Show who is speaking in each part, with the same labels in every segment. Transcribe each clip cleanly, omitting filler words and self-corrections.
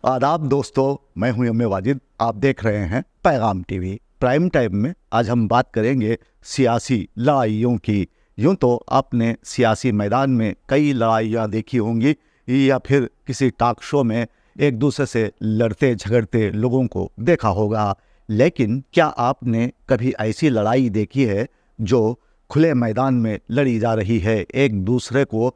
Speaker 1: आदाब दोस्तों, मैं हूं एम ए वाजिद। आप देख रहे हैं पैगाम टीवी। प्राइम टाइम में आज हम बात करेंगे सियासी लड़ाइयों की। यूं तो आपने सियासी मैदान में कई लड़ाइयां देखी होंगी या फिर किसी टॉक शो में एक दूसरे से लड़ते झगड़ते लोगों को देखा होगा, लेकिन क्या आपने कभी ऐसी लड़ाई देखी है जो खुले मैदान में लड़ी जा रही है, एक दूसरे को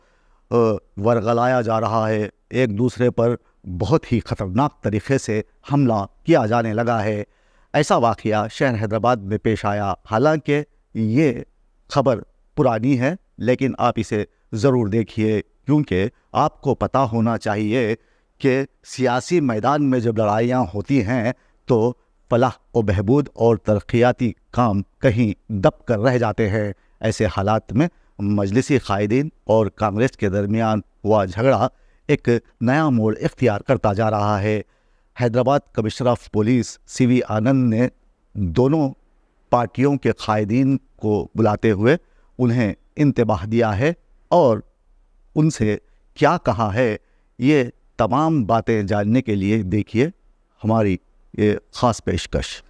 Speaker 1: वर्गलाया जा रहा है, एक दूसरे पर बहुत ही ख़तरनाक तरीक़े से हमला किया जाने लगा है। ऐसा वाक़या शहर हैदराबाद में पेश आया। हालांकि ये खबर पुरानी है, लेकिन आप इसे ज़रूर देखिए, क्योंकि आपको पता होना चाहिए कि सियासी मैदान में जब लड़ाइयाँ होती हैं तो फलाह व बहबूद और तरक्याती काम कहीं दब कर रह जाते हैं। ऐसे हालात में मजलिसी कायदीन और कांग्रेस के दरमियान हुआ झगड़ा एक नया मोड़ इख्तियार करता जा रहा है। Hyderabad commissioner of police CV Anand ने दोनों पार्टियों के कायदीन को बुलाते हुए उन्हें इंतबाह दिया है और उनसे क्या कहा है, ये तमाम बातें जानने के लिए देखिए हमारी ये ख़ास पेशकश।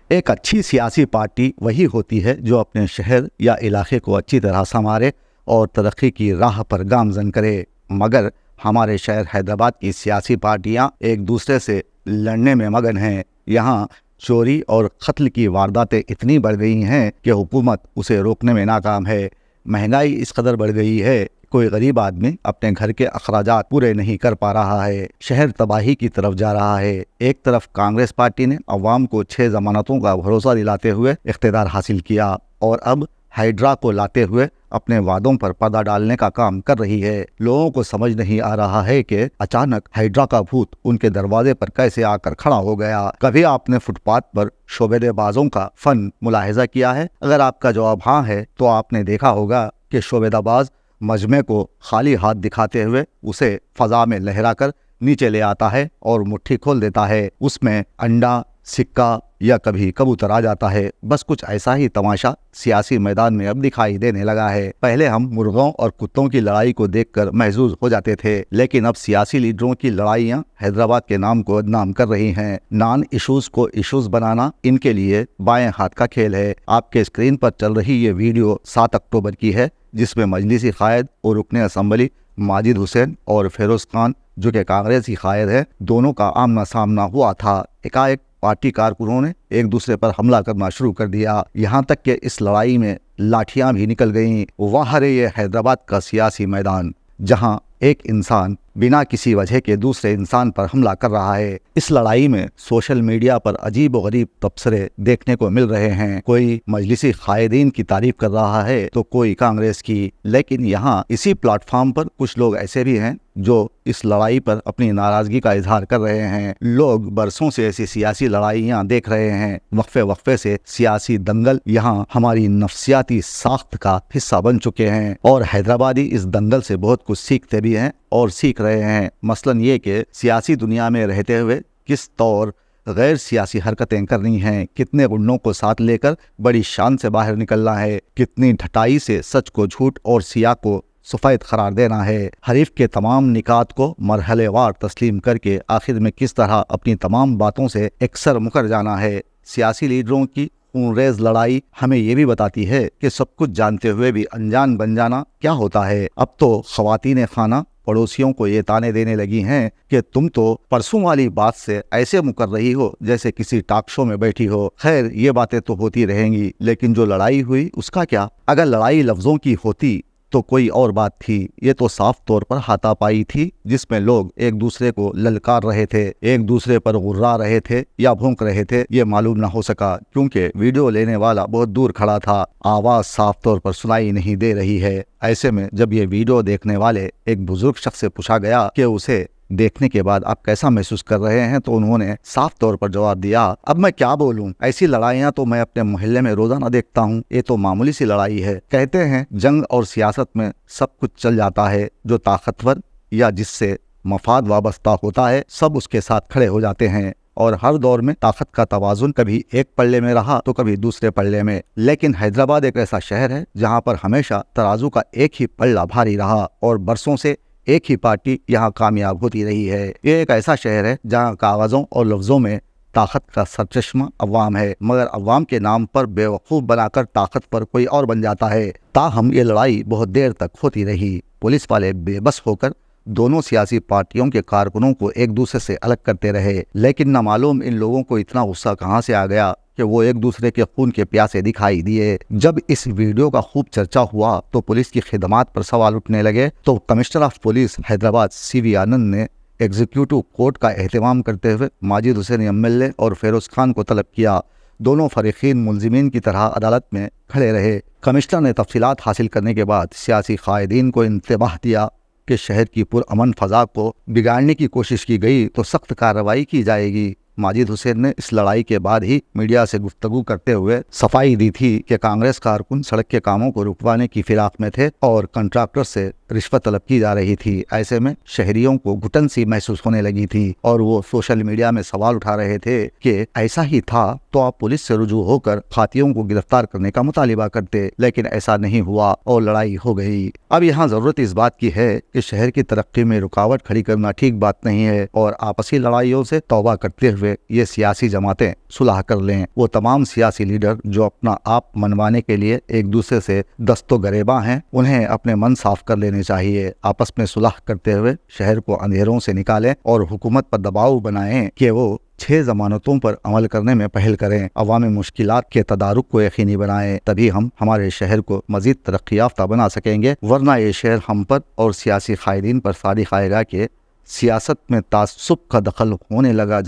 Speaker 1: एक अच्छी सियासी पार्टी वही होती है जो अपने शहर या इलाके को अच्छी तरह संवारे और तरक्की की राह पर गामजन करे, मगर हमारे शहर हैदराबाद की सियासी पार्टियां एक दूसरे से लड़ने में मगन हैं। यहाँ चोरी और कत्ल की वारदातें इतनी बढ़ गई हैं कि हुकूमत उसे रोकने में नाकाम है। महंगाई इस कदर बढ़ गई है, कोई गरीब आदमी अपने घर के अखराजात पूरे नहीं कर पा रहा है। शहर तबाही की तरफ जा रहा है। एक तरफ कांग्रेस पार्टी ने अवाम को 6 जमानतों का भरोसा दिलाते हुए इख्तियार हासिल किया और अब हाइड्रा को लाते हुए अपने वादों पर पर्दा डालने का काम कर रही है। लोगों को समझ नहीं आ रहा है कि अचानक हाइड्रा का भूत उनके दरवाजे पर कैसे आकर खड़ा हो गया। कभी आपने फुटपाथ पर शोबेदाबाजों का फन मुलाहिजा किया है? अगर आपका जवाब हाँ है तो आपने देखा होगा कि शोबेदाबाज मजमे को खाली हाथ दिखाते हुए उसे फजा में लहराकर नीचे ले आता है और मुट्ठी खोल देता है। उसमें अंडा, सिक्का या कभी कबूतर आ जाता है। बस कुछ ऐसा ही तमाशा सियासी मैदान में अब दिखाई देने लगा है। पहले हम मुर्गों और कुत्तों की लड़ाई को देखकर महजूज हो जाते थे, लेकिन अब सियासी लीडरों की लड़ाइयां हैदराबाद के नाम को बदनाम कर रही हैं। नॉन इश्यूज को इश्यूज बनाना इनके लिए बाएं हाथ का खेल है। आपके स्क्रीन पर चल रही ये वीडियो 7 अक्टूबर की है, जिसमें मजलिसी कायद और रुकने असम्बली माजिद हुसैन और फेरोज खान, जो कि कांग्रेस की कायद है, दोनों का आमना सामना हुआ था। एकाएक पार्टी कारकुनों ने एक दूसरे पर हमला करना शुरू कर दिया। यहाँ तक कि इस लड़ाई में लाठियां भी निकल गईं। वाह रे ये हैदराबाद का सियासी मैदान, जहां एक इंसान बिना किसी वजह के दूसरे इंसान पर हमला कर रहा है। इस लड़ाई में सोशल मीडिया पर अजीब व गरीब तबसरे देखने को मिल रहे हैं। कोई मजलिसी कायदीन की तारीफ कर रहा है तो कोई कांग्रेस की, लेकिन यहाँ इसी प्लेटफॉर्म पर कुछ लोग ऐसे भी हैं जो इस लड़ाई पर अपनी नाराजगी का इजहार कर रहे हैं। लोग बरसों से ऐसी सियासी लड़ाइयाँ देख रहे हैं। वक्फे वक्फे से सियासी दंगल यहाँ हमारी नफ्सियाती साख्त का हिस्सा बन चुके हैं और हैदराबादी इस दंगल से बहुत कुछ सीखते भी हैं और सीख रहे हैं। मसलन ये कि सियासी दुनिया में रहते हुए किस तौर गैर सियासी हरकतें करनी हैं, कितने गुंडों को साथ लेकर बड़ी शान से बाहर निकलना है, कितनी ढटाई से सच को झूठ और सिया को सफ़ेद करार देना है, हरीफ के तमाम निकात को मरहलेवार तस्लीम करके आखिर में किस तरह अपनी तमाम बातों से एकसर मुकर जाना है। सियासी लीडरों की खूनरेज लड़ाई हमें ये भी बताती है कि सब कुछ जानते हुए भी अनजान बन जाना क्या होता है। अब तो ख़वातीन खाना पड़ोसियों को ये ताने देने लगी हैं कि तुम तो परसों वाली बात से ऐसे मुकर रही हो जैसे किसी टॉक शो में बैठी हो। खैर, ये बातें तो होती रहेंगी, लेकिन जो लड़ाई हुई उसका क्या? अगर लड़ाई लफ्ज़ों की होती तो कोई और बात थी। ये तो साफ तौर पर हाथापाई थी, जिसमें लोग एक दूसरे को ललकार रहे थे, एक दूसरे पर गुर्रा रहे थे या भौंक रहे थे, ये मालूम ना हो सका, क्योंकि वीडियो लेने वाला बहुत दूर खड़ा था। आवाज साफ तौर पर सुनाई नहीं दे रही है। ऐसे में जब ये वीडियो देखने वाले एक बुजुर्ग शख्स से पूछा गया कि उसे देखने के बाद आप कैसा महसूस कर रहे हैं, तो उन्होंने साफ तौर पर जवाब दिया, अब मैं क्या बोलूं, ऐसी लड़ाइयां तो मैं अपने मोहल्ले में रोजाना देखता हूं, ये तो मामूली सी लड़ाई है। कहते हैं जंग और सियासत में सब कुछ चल जाता है, जो ताकतवर या जिससे मफाद वाबस्ता होता है सब उसके साथ खड़े हो जाते हैं और हर दौर में ताकत का तवाजुन कभी एक पल्ले में रहा तो कभी दूसरे पल्ले में। लेकिन हैदराबाद एक ऐसा शहर है जहां पर हमेशा तराजू का एक ही पल्ला भारी रहा और बरसों से ایک ہی پارٹی یہاں کامیاب ہوتی رہی ہے۔ یہ ایک ایسا شہر ہے جہاں کاغذوں اور لفظوں میں طاقت کا سرچشمہ عوام ہے، مگر عوام کے نام پر بیوقوف بنا کر طاقت پر کوئی اور بن جاتا ہے۔ تاہم یہ لڑائی بہت دیر تک ہوتی رہی۔ پولیس والے بے بس ہو کر دونوں سیاسی پارٹیوں کے کارکنوں کو ایک دوسرے سے الگ کرتے رہے، لیکن نہ معلوم ان لوگوں کو اتنا غصہ کہاں سے آ گیا کہ وہ ایک دوسرے کے خون کے پیاسے دکھائی دیے۔ جب اس ویڈیو کا خوب چرچا ہوا تو پولیس کی خدمات پر سوال اٹھنے لگے، تو commissioner of police Hyderabad CV آنند نے ایگزیکٹو کورٹ کا اہتمام کرتے ہوئے ماجد حسین MLA اور فیروز خان کو طلب کیا۔ دونوں فریقین ملزمین کی طرح عدالت میں کھڑے رہے۔ کمشنر نے تفصیلات حاصل کرنے کے بعد سیاسی قائدین کو انتباہ دیا کہ شہر کی پرامن فضا کو بگاڑنے کی کوشش کی گئی تو سخت کارروائی کی جائے گی۔ ماجد حسین نے اس لڑائی کے بعد ہی میڈیا سے گفتگو کرتے ہوئے صفائی دی تھی کہ کانگریس کارکن سڑک کے کاموں کو رکوانے کی فراق میں تھے اور کنٹراکٹر سے رشوت طلب کی جا رہی تھی۔ ایسے میں شہریوں کو گھٹن سی محسوس ہونے لگی تھی اور وہ سوشل میڈیا میں سوال اٹھا رہے تھے کہ ایسا ہی تھا تو آپ پولیس سے رجوع ہو کر قاتلوں کو گرفتار کرنے کا مطالبہ کرتے، لیکن ایسا نہیں ہوا اور لڑائی ہو گئی۔ اب یہاں ضرورت اس بات کی ہے کہ شہر کی ترقی میں رکاوٹ کھڑی کرنا ٹھیک بات نہیں ہے اور آپسی لڑائیوں سے توبہ کرتے ہوئے یہ سیاسی جماعتیں صلح کر لیں۔ وہ تمام سیاسی لیڈر جو اپنا آپ منوانے کے لیے ایک دوسرے سے دست و گریباں ہیں، انہیں اپنے من صاف کر لینے چاہیے، آپس میں صلح کرتے ہوئے شہر کو اندھیروں سے نکالیں اور حکومت پر دباؤ بنائیں کہ وہ 6 ضمانتوں پر عمل کرنے میں پہل کریں، عوامی مشکلات کے تدارک کو یقینی بنائیں، تبھی ہم ہمارے شہر کو مزید ترقی یافتہ بنا سکیں گے، ورنہ یہ شہر ہم پر اور سیاسی قائدین پر صادق آئے گا کہ سیاست میں تعصب کا دخل ہونے لگا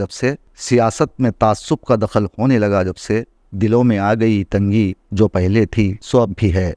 Speaker 1: جب سے دلوں میں آ گئی تنگی، جو پہلے تھی سو اب بھی ہے۔